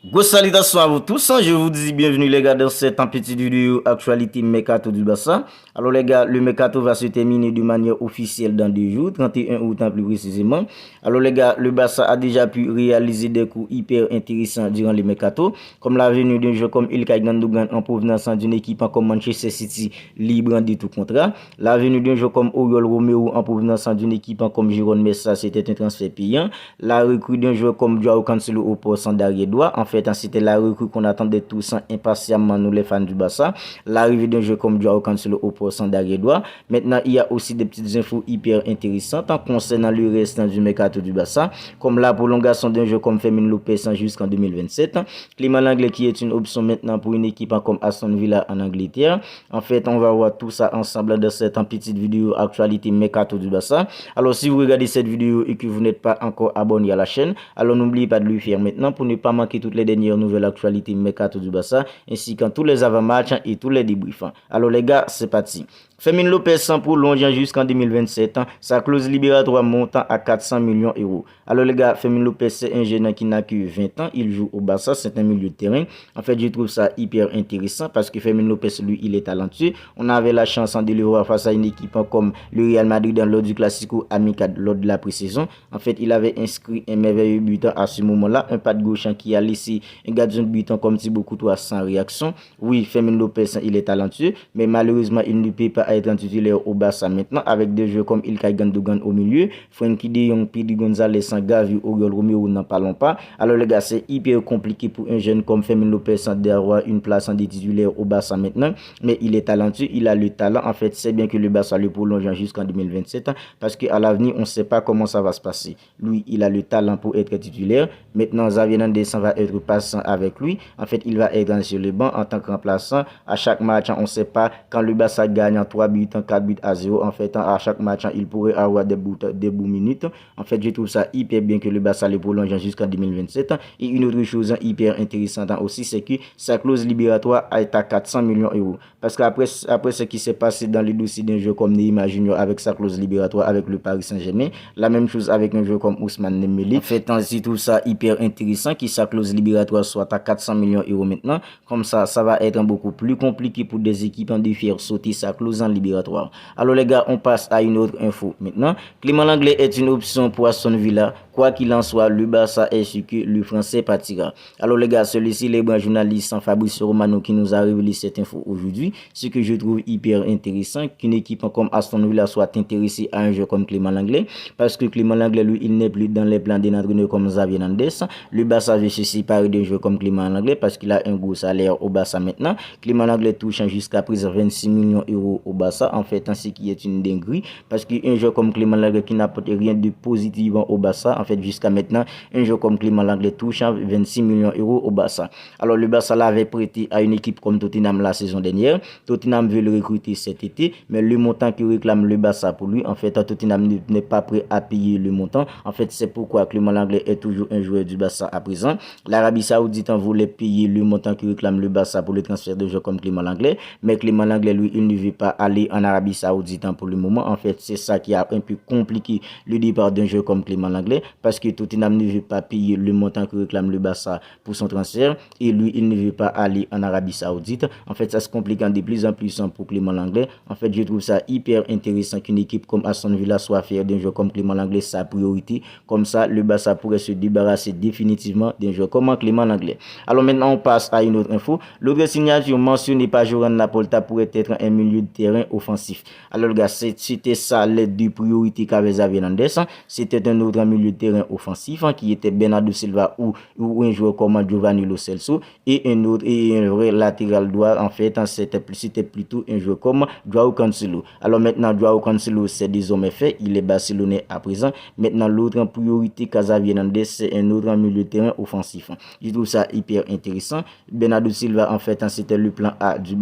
Go salutations à vous tous, hein. Je vous dis bienvenue les gars dans cette petite vidéo actualité Mercato du Barça. Alors les gars, le Mercato va se terminer de manière officielle dans 2 jours, 31 août plus précisément. Alors les gars, le Barça a déjà pu réaliser des coups hyper intéressants durant le Mercato, comme la venue d'un joueur comme Ilkay Gundogan en provenance d'une équipe comme Manchester City libre de tout contrat, la venue d'un joueur comme Oriol Romeu en provenance d'une équipe comme Jérôme Messa, c'était un transfert payant, la recrue d'un joueur comme Joao Cancelo au poste d'arrière droit. En fait, c'était la recrue qu'on attendait tous impatiemment, nous les fans du Barça. L'arrivée d'un joueur comme Joao Cancelo au poste d'arrière droit. Maintenant, il y a aussi des petites infos hyper intéressantes concernant le reste du mercato du Barça, comme la prolongation d'un joueur comme Fermin Lopez jusqu'en 2027. Clément Lenglet qui est une option maintenant pour une équipe comme Aston Villa en Angleterre. En fait, on va voir tout ça ensemble dans cette petite vidéo actualité mercato du Barça. Alors, si vous regardez cette vidéo et que vous n'êtes pas encore abonné à la chaîne, alors n'oubliez pas de le faire maintenant pour ne pas manquer toutes les dernières nouvelles actualités mercato du Barça, ainsi qu'en tous les avant-matchs et tous les débriefs. Alors les gars, c'est parti. Fermin Lopez s'en prolonge jusqu'en 2027. Sa clause libératoire montant à 400 millions d'euros. Alors les gars, Fermin Lopez c'est un jeune qui n'a que 20 ans. Il joue au Barça, c'est un milieu de terrain. En fait, je trouve ça hyper intéressant parce que Fermin Lopez, lui, il est talentueux. On avait la chance de le voir face à une équipe comme le Real Madrid dans lors du Classico Amical lors de la pré-saison. En fait, il avait inscrit un merveilleux but à ce moment-là. Un pas de gauche qui a laissé un gardien de but comme Thibaut Courtois sans réaction. Oui, Fermin Lopez, il est talentueux, mais malheureusement, il ne peut pas être titulaire au Barça maintenant avec des joueurs comme Ilkay Gundogan au milieu, Frenkie de Jong, Pedri González, Gavi, Oriol Romeu, n'en parlons pas. Alors les gars, c'est hyper compliqué pour un jeune comme Fermin Lopez d'avoir une place en titulaire au Barça maintenant, mais il est talentueux, il a le talent. En fait, c'est bien que le Barça le prolonge jusqu'en 2027 parce qu'à l'avenir, on ne sait pas comment ça va se passer. Lui, il a le talent pour être titulaire. Maintenant, Xavi Hernandez va être patient avec lui. En fait, il va être sur le banc en tant que remplaçant. À chaque match, on ne sait pas quand le Barça gagne en 3 buts, en 4 buts à 0. En fait, à chaque match, il pourrait avoir des bouts minutes. En fait, je trouve ça hyper bien que le Barça le prolonge jusqu'en 2027. Et une autre chose hyper intéressante aussi, c'est que sa clause libératoire est à 400 millions d'euros. Parce qu'après ce qui s'est passé dans le dossier d'un joueur comme Neymar Junior avec sa clause libératoire avec le Paris Saint-Germain, la même chose avec un joueur comme Ousmane Dembélé. En fait, je trouve ça hyper intéressant que sa clause libératoire soit à 400 millions d'euros maintenant. Comme ça va être beaucoup plus compliqué pour des équipes de faire sauter sa clause en libératoire. Alors les gars, on passe à une autre info maintenant. Clément Lenglet est une option pour Aston Villa. Quoi qu'il en soit, le Barça est sûr que le français partira. Alors les gars, celui-ci, les bons journalistes Fabrice Romano qui nous a révélé cette info aujourd'hui, ce que je trouve hyper intéressant, qu'une équipe comme Aston Villa soit intéressée à un joueur comme Clément Lenglet, parce que Clément Lenglet, lui, il n'est plus dans les plans d'un entraîneur comme Xavi Hernandez. Le Barça veut se séparer d'un joueur comme Clément Lenglet parce qu'il a un gros salaire au Barça maintenant. Clément Lenglet touche jusqu'à présent 26 millions d'euros au Barça, en fait, ce qui est une dinguerie, parce qu'un joueur comme Clément Lenglet qui n'apporte rien de positif au Barça, en fait, jusqu'à maintenant, un joueur comme Clément Lenglet touche 26 millions d'euros au Barça. Alors, le Barça l'avait prêté à une équipe comme Tottenham la saison dernière. Tottenham veut le recruter cet été, mais le montant que réclame le Barça pour lui, en fait, Tottenham n'est pas prêt à payer le montant. En fait, c'est pourquoi Clément Lenglet est toujours un joueur du Barça à présent. L'Arabie Saoudite en voulait payer le montant que réclame le Barça pour le transfert de joueurs comme Clément Lenglet, mais Clément Lenglet, lui, il ne veut pas aller en Arabie Saoudite pour le moment. En fait, c'est ça qui a un peu compliqué le départ d'un joueur comme Clément Lenglet, parce que Tottenham ne veut pas payer le montant que réclame le Barça pour son transfert, et lui, il ne veut pas aller en Arabie Saoudite. En fait, ça se complique de plus en plus pour Clément Lenglet. En fait, je trouve ça hyper intéressant qu'une équipe comme Aston Villa soit fière d'un joueur comme Clément Lenglet, sa priorité. Comme ça, le Barça pourrait se débarrasser définitivement d'un joueur comme Clément Lenglet. Alors maintenant, on passe à une autre info. L'autre signature mentionnée par Joran Laporta pourrait être un milieu de terrain offensif. Alors, les gars, c'était ça les deux priorités qu'avait Xavi Hernandez. C'était un autre milieu de terrain offensif qui était Bernardo Silva ou un joueur comme Giovanni Lo Celso, et un vrai latéral droit. En fait, c'était plutôt un joueur comme Joao Cancelo. Alors maintenant, Joao Cancelo, c'est désormais fait. Il est barcelonais à présent. Maintenant, l'autre priorité Xavi Hernandez, c'est un autre milieu de terrain offensif. Je trouve ça hyper intéressant. Bernardo Silva, en fait, c'était le plan A du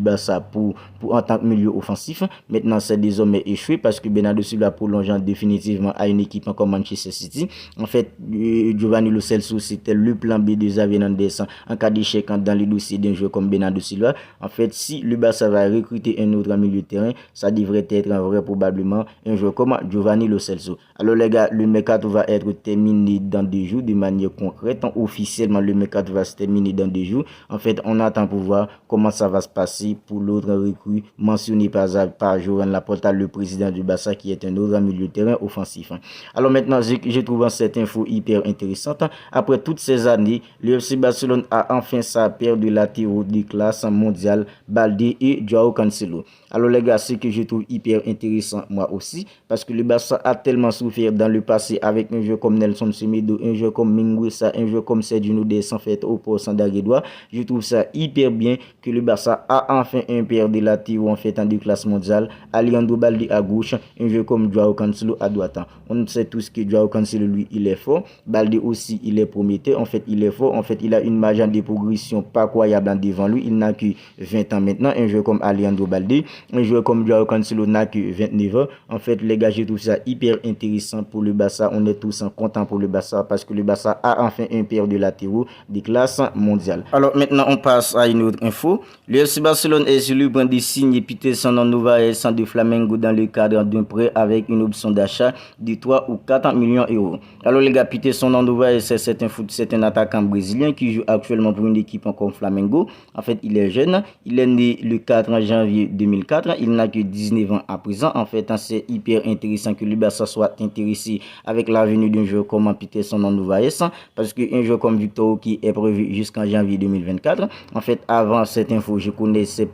Barça pour en tant que milieu offensif. Maintenant, c'est désormais échoué parce que Bernardo Silva prolongeant définitivement à une équipe comme Manchester City. En fait, Giovanni Lo Celso, c'était le plan B de Xavi Hernandez en cas d'échec dans les dossiers d'un joueur comme Bernardo Silva. En fait, si le Barça va recruter un autre milieu de terrain, ça devrait être vrai probablement un joueur comme Giovanni Lo Celso. Alors les gars, le mercato va être terminé dans 2 jours de manière concrète. Officiellement, le mercato va se terminer dans 2 jours. En fait, on attend pour voir comment ça va se passer pour l'autre recrue mentionné par Joan Laporta, le président du Barça, qui est un autre milieu de terrain offensif. Alors maintenant, je trouve cette info hyper intéressante. Après toutes ces années, le FC Barcelone a enfin sa paire de latéraux de classe mondiale, Balde et Joao Cancelo. Alors les gars, ce que je trouve hyper intéressant moi aussi, parce que le Barça a tellement souffert dans le passé avec un jeu comme Nelson Semedo, un jeu comme Mingueza, un jeu comme Sergio Nunez en fait au poste d'Aguedois. Je trouve ça hyper bien que le Barça a enfin un paire de latéraux en fait en de classe mondiale, Alejandro Balde à gauche, un jeu comme Joao Cancelo à droite. On sait tous que Joao Cancelo lui il est fort, Balde aussi il est prometteur, en fait il est fort, en fait il a une marge de progression pas croyable devant lui, il n'a que 20 ans maintenant, un jeu comme Alejandro Balde. Un joueur comme Joao Cancelo n'a que 29 ans. En fait, les gars, je trouve ça hyper intéressant pour le Barça. On est tous contents pour le Barça parce que le Barça a enfin un paire de latéraux de classe mondiale. Alors maintenant, on passe à une autre info. Le FC Barcelone est sur le point de signer Peterson en Novaes de Flamengo dans le cadre d'un prêt avec une option d'achat de 3 ou 4 millions d'euros. Alors les gars, Peterson en Novaes, c'est un attaquant brésilien qui joue actuellement pour une équipe comme Flamengo. En fait, il est jeune. Il est né le 4 janvier 2004. Il n'a que 19 ans à présent. En fait, c'est hyper intéressant que le Barça soit intéressé avec la venue d'un joueur comme Peterson en Novaes, parce qu'un joueur comme Victor qui est prévu jusqu'en janvier 2024. En fait, avant cette info, je connaissais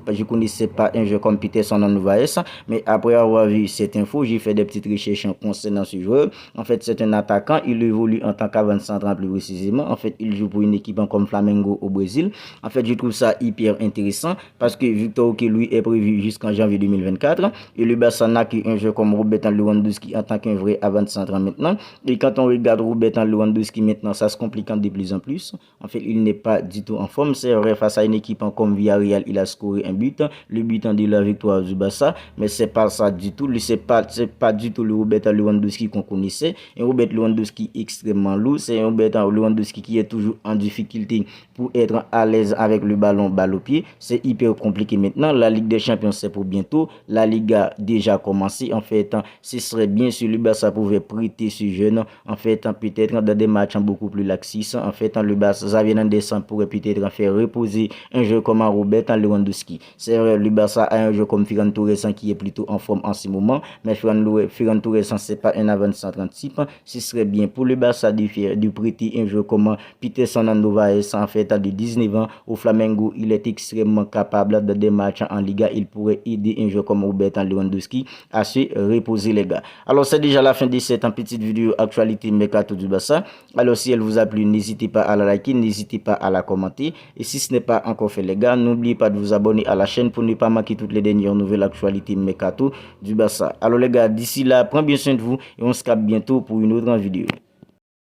pas un joueur comme Peterson en Novaes, mais après avoir vu cette info, j'ai fait des petites recherches concernant ce joueur. En fait, c'est un attaquant. Il évolue en tant qu'avant central plus précisément. En fait, il joue pour une équipe comme Flamengo au Brésil. En fait, je trouve ça hyper intéressant parce que Victor qui lui est prévu jusqu'en janvier 2024 et le Barça n'a qu'un jeu comme Robert Lewandowski en tant qu'un vrai avant-centre maintenant. Et quand on regarde Robert Lewandowski maintenant, ça se complique de plus en plus. En fait, il n'est pas du tout en forme. C'est vrai, face à une équipe comme Villarreal, il a scoré un but, le but de la victoire du Barça, mais c'est pas ça du tout. C'est pas du tout le Robert Lewandowski qu'on connaissait. Un Robert Lewandowski extrêmement lourd. C'est un Robert Lewandowski qui est toujours en difficulté pour être à l'aise avec le ballon balle au pied. C'est hyper compliqué maintenant. La Ligue des Champions, c'est pour bientôt. La Liga a déjà commencé. En fait, ce serait bien si le Barça pouvait prêter ce jeune. En fait, peut-être dans des matchs beaucoup plus laxistes. En fait, le Barça, Xavi Hernandez pourrait peut-être faire reposer un jeu comme Robert Lewandowski. C'est vrai, le Barça a un jeu comme Ferran Torres qui est plutôt en forme en ce moment. Mais Ferran Torres, c'est pas un avant-centre type. Ce serait bien pour le Barça de prêter un jeu comme Peterson Novaes, en fait, de 19 ans au Flamengo. Il est extrêmement capable de des matchs en Liga. Il pourrait aider un joueur comme Robert Lewandowski à se reposer, les gars. Alors, c'est déjà la fin de cette petite vidéo actualité mercato du Barça. Alors, si elle vous a plu, n'hésitez pas à la liker, n'hésitez pas à la commenter. Et si ce n'est pas encore fait, les gars, n'oubliez pas de vous abonner à la chaîne pour ne pas manquer toutes les dernières nouvelles actualités mercato du Barça. Alors, les gars, d'ici là, prenez bien soin de vous et on se capte bientôt pour une autre vidéo.